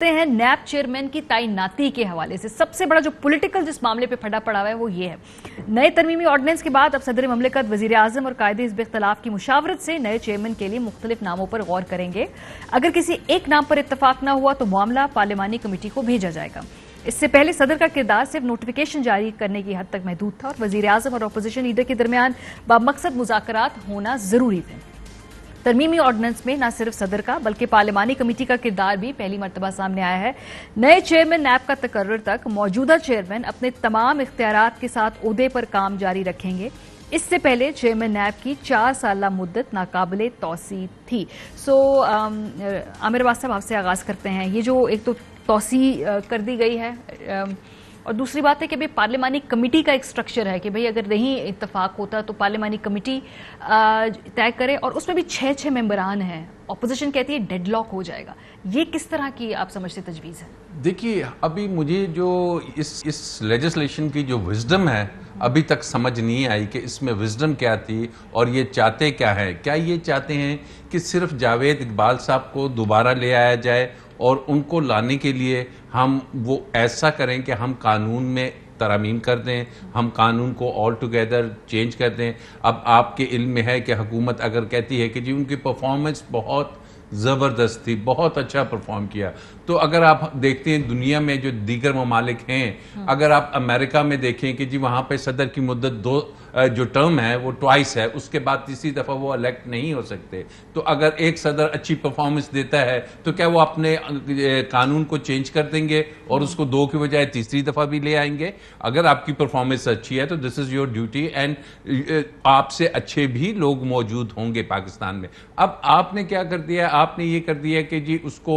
हैं नैब चेयरमैन की तैनाती के हवाले से। सबसे बड़ा जो पॉलिटिकल जिस मामले पे फटा पड़ा हुआ है वो ये है, नए तरमीमी ऑर्डिनेंस के बाद अब सदर ममलिकत वजीर आजम और कायदे हिज़्ब इख्तिलाफ की मुशावरत से नए चेयरमैन के लिए मुख्तलिफ नामों पर गौर करेंगे। अगर किसी एक नाम पर इत्तफाक न हुआ तो मामला पार्लिमानी कमेटी को भेजा जाएगा। इससे पहले सदर का किरदार सिर्फ नोटिफिकेशन जारी करने की हद तक महदूद था और वजीर आजम और अपोजिशन लीडर के दरमियान बामकसद मुज़ाकरात होना जरूरी थे। तरमीमी ऑर्डिनेंस में न सिर्फ सदर का बल्कि पार्लिमानी कमेटी का किरदार भी पहली मर्तबा सामने आया है। नए चेयरमैन नैब का तकर्रुर तक मौजूदा चेयरमैन अपने तमाम इख्तियारात के साथ ओहदे पर काम जारी रखेंगे। इससे पहले चेयरमैन नैब की 4 साला मुद्दत नाकाबिले तौसी थी। आमिर अब्बास साहब, आपसे आगाज करते हैं। ये जो एक तो तौसी कर दी गई है और दूसरी बात है कि भाई पार्लिमानी कमेटी का एक स्ट्रक्चर है कि भाई अगर नहीं इत्तफाक होता तो पार्लिमानी कमेटी तय करे और उसमें भी 6 मेंबरान हैं। ऑपोजिशन कहती है डेडलॉक हो जाएगा। ये किस तरह की आप समझते तजवीज़ है? देखिए, अभी मुझे जो इस लेजिस्लेशन की जो विजडम है अभी तक समझ नहीं आई कि इसमें विजडम क्या थी और ये चाहते क्या है। क्या ये चाहते हैं कि सिर्फ जावेद इकबाल साहब को दोबारा ले आया जाए और उनको लाने के लिए हम वो ऐसा करें कि हम कानून में तरमीम कर दें, हम कानून को ऑल टुगेदर चेंज कर दें। अब आपके इल्म में है कि हुकूमत अगर कहती है कि जी उनकी परफॉर्मेंस बहुत ज़बरदस्त थी, बहुत अच्छा परफॉर्म किया, तो अगर आप देखते हैं दुनिया में जो दीगर ममालिक हैं, अगर आप अमेरिका में देखें कि जी वहाँ पे सदर की मुद्दत जो टर्म है वो ट्वाइस है, उसके बाद तीसरी दफ़ा वो इलेक्ट नहीं हो सकते। तो अगर एक सदर अच्छी परफॉर्मेंस देता है तो क्या वो अपने कानून को चेंज कर देंगे और उसको 2 की बजाय तीसरी दफ़ा भी ले आएंगे? अगर आपकी परफॉर्मेंस अच्छी है तो this is your duty and आपसे अच्छे भी लोग मौजूद होंगे पाकिस्तान में। अब आपने क्या कर दिया? आपने ये कर दिया कि जी उसको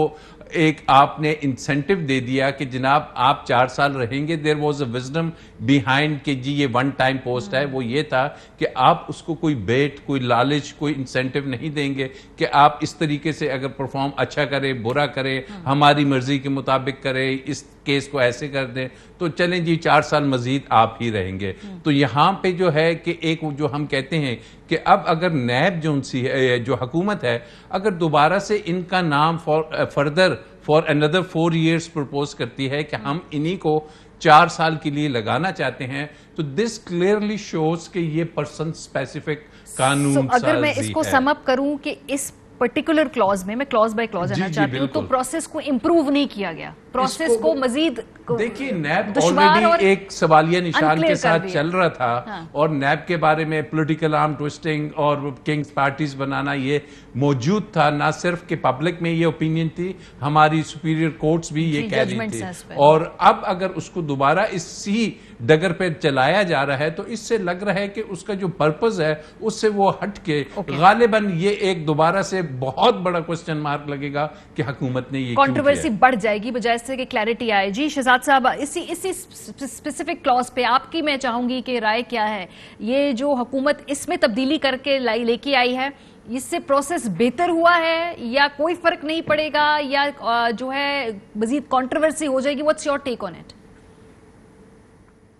एक आपने इंसेंटिव दे दिया कि जनाब आप 4 साल रहेंगे। There was a wisdom behind कि जी ये वन टाइम पोस्ट है। वो ये था कि आप उसको कोई बेट, कोई लालच, कोई इंसेंटिव नहीं देंगे कि आप इस तरीके से अगर परफॉर्म अच्छा करे, बुरा करे, हमारी मर्जी के मुताबिक करे, इस केस को ऐसे कर दें तो चलें जी 4 साल मजीद आप ही रहेंगे। तो यहाँ पे जो है कि एक जो हम कहते हैं कि अब अगर नैब जो हुकूमत है अगर दोबारा से इनका नाम फॉर अनदर 4 years प्रपोज करती है कि हम इन्हीं को 4 साल के लिए लगाना चाहते हैं, तो दिस क्लियरली शोज कि ये पर्सन स्पेसिफिक कानून अगर मैं इसको समअप करूं कि इस पर्टिकुलर क्लॉज में मैं क्लॉज बाय क्लॉज आना चाहती हूँ, तो प्रोसेस को इंप्रूव नहीं किया गया, प्रोसेस को मजीद देखिए नैब ऑलरेडी एक सवालिया निशान के साथ चल रहा था। हाँ। और नैब के बारे में पॉलिटिकल आर्म ट्विस्टिंग और किंग्स पार्टीज बनाना ये मौजूद था। ना सिर्फ कि पब्लिक में ये ओपिनियन थी, हमारी सुपीरियर कोर्ट्स भी ये कह रही थी। और अब अगर उसको दोबारा इसी डगर पे चलाया जा रहा है तो इससे लग रहा है कि उसका जो पर्पस है उससे वो हट के गालिबन ये एक दोबारा से बहुत बड़ा क्वेश्चन मार्क लगेगा कि हुकूमत ने ये कंट्रोवर्सी बढ़ जाएगी बजाय से कि क्लैरिटी आए। जी शहजाद साहब, इसी स्पेसिफिक क्लॉज पे आपकी मैं चाहूंगी कि राय क्या है? ये जो हुकूमत इसमें तब्दीली करके लेके आई है, इससे प्रोसेस बेहतर हुआ है या कोई फर्क नहीं पड़ेगा या जो है मजीद कंट्रोवर्सी हो जाएगी? What's your take on it?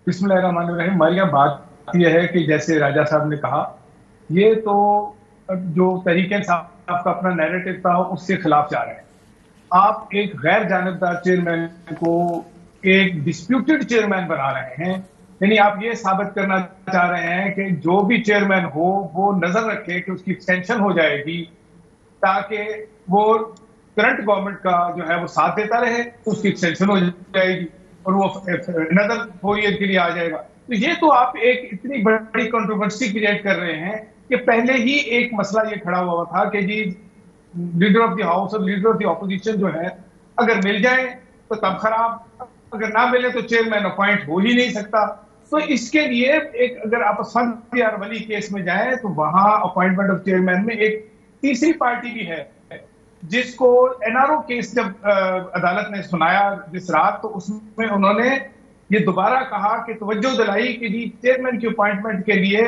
बिस्मिल्लाहिर्रहमानिर्रहीम। हमारी बात यह है कि जैसे राजा साहब ने कहा, ये तो जो तहरीक साहब का अपना नैरेटिव था उससे खिलाफ जा रहे हैं। आप एक गैर जानिबदार चेयरमैन को एक डिस्प्यूटेड चेयरमैन बना रहे हैं। यानी आप ये साबित करना चाह रहे हैं कि जो भी चेयरमैन हो वो नजर रखे कि उसकी एक्सटेंशन हो जाएगी ताकि वो करंट गवर्नमेंट का जो है वो साथ देता रहे, उसकी एक्सटेंशन हो जाएगी और वो अनदर 4 year के लिए आ जाएगा। तो ये तो आप एक इतनी बड़ी कंट्रोवर्सी क्रिएट कर रहे हैं कि पहले ही एक मसला ये खड़ा हुआ था कि जी लीडर ऑफ द हाउस और लीडर ऑफ द ऑपोजिशन जो है अगर मिल जाए तो तब खराब, अगर ना मिले तो चेयरमैन अपॉइंट हो ही नहीं सकता। तो इसके लिए एक अगर आप असफंदियार वली केस में जाएं तो वहां अपॉइंटमेंट ऑफ चेयरमैन में एक तीसरी पार्टी भी है जिसको एनआरओ केस जब अदालत ने सुनाया जिस रात, तो उसमें उन्होंने ये दोबारा कहा कि तवज्जो दिलाई कि जी चेयरमैन की अपॉइंटमेंट के लिए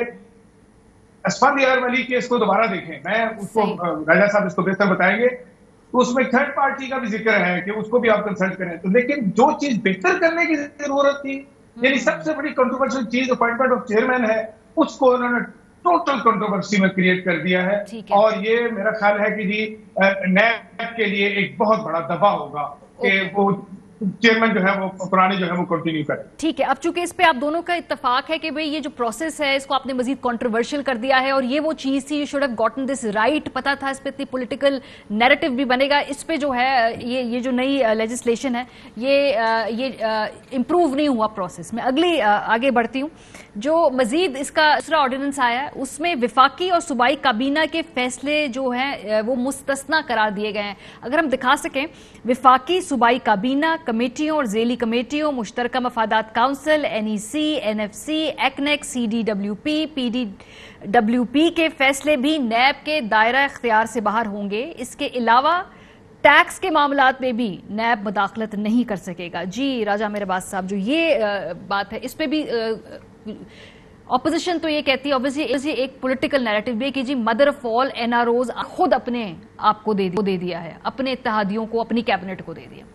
असफंदियार वली केस को दोबारा देखें। मैं उसको राजा साहब इसको बेहतर बताएंगे। तो उसमें थर्ड पार्टी का भी जिक्र है कि उसको भी आप कंसल्ट करें। तो लेकिन जो चीज बेहतर करने की जरूरत थी, यानी सबसे बड़ी कंट्रोवर्शियल चीज अपॉइंटमेंट ऑफ चेयरमैन है, उसको उन्होंने टोटल कंट्रोवर्सी में क्रिएट कर दिया है। और ये मेरा ख्याल है कि जी नैब के लिए एक बहुत बड़ा दबाव होगा कि वो चेयरमैन जो है वो पुराने जो है वो कंटिन्यू करें। ठीक है, अब चूंकि इस पे आप दोनों का इत्तेफाक है कि भाई ये जो प्रोसेस है इसको आपने मजीद कंट्रोवर्शियल कर दिया है और ये वो चीज थी, you should have gotten this right, पता था इस पे इतनी पॉलिटिकल नैरेटिव भी बनेगा, इस पे जो है ये जो नई लेजिस्लेशन है ये इंप्रूव नहीं हुआ प्रोसेस में। अगली आगे बढ़ती हूँ, जो मजीद इसका दूसरा ऑर्डिनेंस आया है उसमें विफाकी और सूबाई काबीना के फैसले जो हैं वो मुस्तस्ना करार दिए गए हैं। अगर हम दिखा सकें, विफाकी सूबाई काबीना कमेटियों और झेली कमेटियों, मुश्तरका मफादात काउंसिल, NEC, NFC, एक्नेक, CDWP, PDWP के फैसले भी नैब के दायरा इख्तियार से बाहर होंगे। इसके अलावा टैक्स के मामलात में भी नैब मुदाखलत नहीं कर सकेगा। जी राजा मेहरबाज साहब, जो ये बात है इस पे भी ऑपोजिशन तो ये कहती है, ऑब्वियसली एक पॉलिटिकल नैरेटिव भी कि जी मदर ऑफ ऑल NROs खुद अपने आप को दे दिया है, अपने इत्तेहादियों को, अपनी कैबिनेट को दे दिया।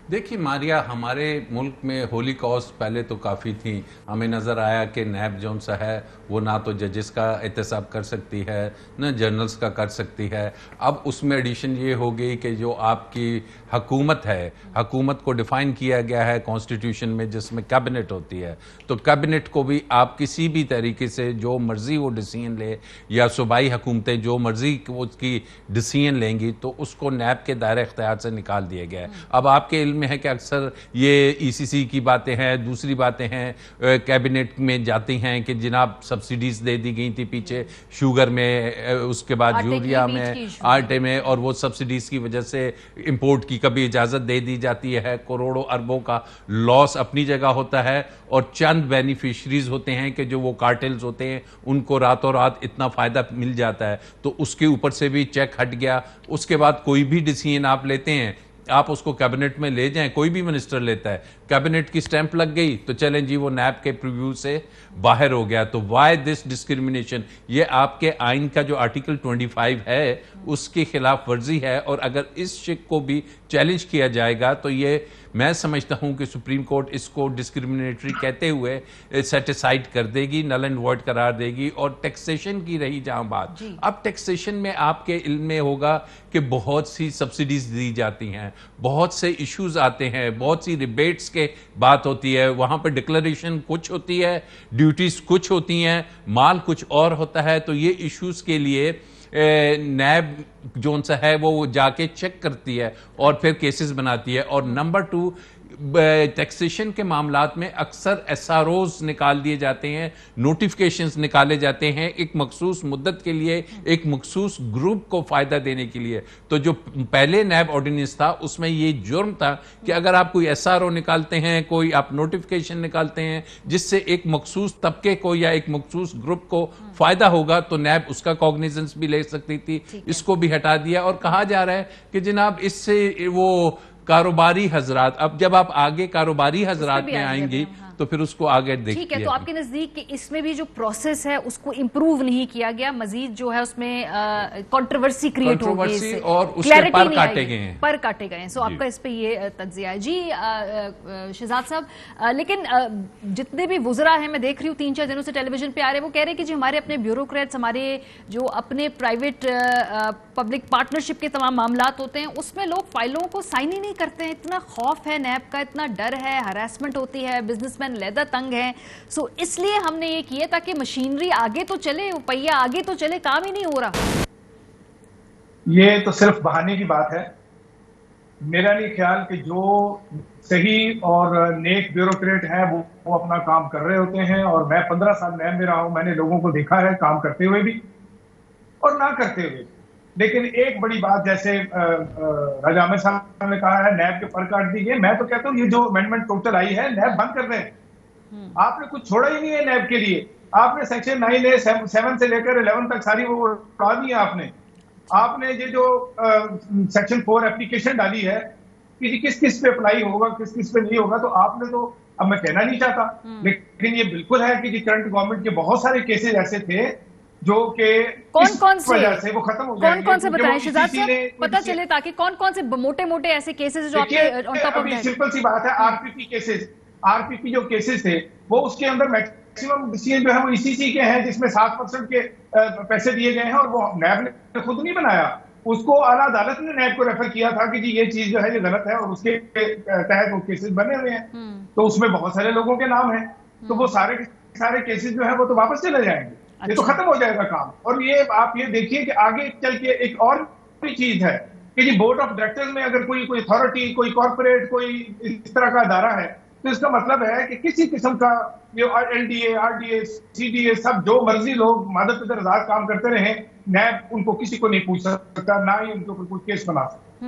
देखिए मारिया, हमारे मुल्क में होली कॉस्ट पहले तो काफ़ी थी। हमें नज़र आया कि नैब जौन सा है वो ना तो जजेस का एहतसाब कर सकती है न जर्नल्स का कर सकती है। अब उसमें एडिशन ये हो गई कि जो आपकी हुकूमत है, हुकूमत को डिफ़ाइन किया गया है कॉन्स्टिट्यूशन में जिसमें कैबिनेट होती है, तो कैबिनेट को भी आप किसी भी तरीके से जो मर्ज़ी वो डिसीजन ले या सूबाई हुकूमतें जो मर्ज़ी उसकी डिसीजन लेंगी तो उसको नैब के दायरे इख्तियार से निकाल दिया गया है। अब आपके में है कि अक्सर ये ECC की बातें हैं, दूसरी बातें हैं कैबिनेट में जाती हैं कि जनाब सब्सिडीज दे दी गई थी पीछे शुगर में, उसके बाद यूरिया में, आटे में, और वो सब्सिडीज की वजह से इंपोर्ट की कभी इजाजत दे दी जाती है। करोड़ों अरबों का लॉस अपनी जगह होता है और चंद बेनिफिशरीज होते हैं कि जो वो कार्टेल्स होते हैं उनको रातों रात इतना फायदा मिल जाता है, तो उसके ऊपर से भी चेक हट गया। उसके बाद कोई भी डिसीजन आप लेते हैं, आप उसको कैबिनेट में ले जाएं, कोई भी मिनिस्टर लेता है, कैबिनेट की स्टैंप लग गई तो चलें जी वो नैब के प्रीव्यू से बाहर हो गया। तो वाई दिस डिस्क्रिमिनेशन? ये आपके आइन का जो आर्टिकल 25 है उसके खिलाफ वर्जी है, और अगर इस शिक को भी चैलेंज किया जाएगा तो ये मैं समझता हूं कि सुप्रीम कोर्ट इसको डिस्क्रिमिनेटरी कहते हुए सेटिसाइड कर देगी, नल एंड वॉइड करार देगी। और टैक्सेशन की रही जहां बात, अब टैक्सेशन में आपके इल्म में होगा कि बहुत सी सब्सिडीज दी जाती हैं, बहुत से इश्यूज आते हैं, बहुत सी रिबेट्स के बात होती है, वहां पर डिक्लेरेशन कुछ होती है, ड्यूटीज कुछ होती हैं, माल कुछ और होता है। तो ये इश्यूज के लिए नैब जोन सा है वो जाके चेक करती है और फिर केसेस बनाती है। और नंबर 2, टैक्सेशन के मामलात में अक्सर SROs निकाल दिए जाते हैं, नोटिफिकेशंस निकाले जाते हैं एक मखसूस मुद्दत के लिए, एक मखसूस ग्रुप को फायदा देने के लिए। तो जो पहले नैब ऑर्डिनेंस था उसमें ये जुर्म था कि अगर आप कोई SRO निकालते हैं, कोई आप नोटिफिकेशन निकालते हैं जिससे एक मखसूस तबके को या एक मखसूस ग्रुप को फायदा होगा, तो नैब उसका कॉग्निजेंस भी ले सकती थी। इसको भी हटा दिया और कहा जा रहा है कि जनाब इससे वो कारोबारी हजरात, अब जब आप आगे कारोबारी हजरात में आएंगी तो फिर उसको आगे देखिए। ठीक है, तो आपके नजदीक इसमें भी जो प्रोसेस है उसको इंप्रूव नहीं किया गया, मजीद जो है उसमें कंट्रोवर्सी क्रिएट हो गई और उसके पर काटे गए हैं, पर काटे गए हैं। सो आपका इस पे ये तज्जिया है। जी शहजाद साहब, लेकिन जितने भी वुज़रा हैं, मैं देख रही हूँ 3-4 दिनों से टेलीविजन पे आ रहे हैं, वो कह रहे हैं कि जी हमारे अपने ब्यूरोक्रेट्स, हमारे जो अपने प्राइवेट पब्लिक पार्टनरशिप के तमाम मामलात होते हैं उसमें लोग फाइलों को साइन ही नहीं करते हैं। इतना खौफ है नैब का, इतना डर है, हरासमेंट होती है, बिजनेसमैन लहदा तंग है। सो इसलिए हमने ये किया ताकि मशीनरी आगे तो चले, पहिया आगे तो चले, काम ही नहीं हो रहा। ये तो सिर्फ बहाने की बात है। मेरा नहीं ख्याल कि जो सही और नेक ब्यूरोक्रेट है वो अपना काम कर रहे होते हैं। और मैं 15 साल नैब में रहा हूं, मैंने लोगों को देखा है काम करते हुए भी और ना करते हुए। लेकिन एक बड़ी बात, जैसे राजा आमिर साहब ने कहा है नैब के पर काट दिए, मैं तो कहता हूँ ये जो अमेंडमेंट टोटल आई है नैब बंद कर दें। आपने कुछ छोड़ा ही नहीं है नैब के लिए। आपने सेक्शन 9A 7 से लेकर 11 तक सारी वो उड़ा दी है आपने ये जो सेक्शन 4 एप्लीकेशन डाली है कि किस किस पे अप्लाई होगा, किस किस पे नहीं होगा, तो आपने तो, अब मैं कहना नहीं चाहता, लेकिन ये बिल्कुल है कि करंट गवर्नमेंट के बहुत सारे केसेस ऐसे थे जो के कौन से वो खत्म हो गए। कौन से बताएं शहजाद साहब, पता चले, ताकि कौन से मोटे मोटे ऐसे केसेस जो आपके ऑन टॉप ऑफ सिंपल सी बात है, आरपीपी जो केसेस थे वो उसके अंदर मैक्सिमम डिसीजन जो है वो ECC के हैं जिसमें 7% के पैसे दिए गए हैं और वो नैब ने खुद नहीं बनाया। उसको आला अदालत ने नैब को रेफर किया था कि जी ये चीज जो है ये गलत है, और उसके तहत वो केसेस बने हुए हैं। तो उसमें बहुत सारे लोगों के नाम हैं, तो वो सारे के सारे केसेस जो है वो तो वापस चले जाएंगे। ये तो खत्म हो जाएगा काम। और ये आप ये देखिए कि आगे चल के एक और भी चीज है कि जी बोर्ड ऑफ डायरेक्टर्स में अगर कोई अथॉरिटी, कोई कॉर्पोरेट, कोई इस तरह का अदारा है, तो इसका मतलब है कि किसी किस्म का ये LDA, RDA, CDA, सब जो मर्जी लोग मादक पे आजाद काम करते रहे, नैब उनको किसी को नहीं पूछ सकता, ना ही उनके ऊपर कोई केस बना सकता।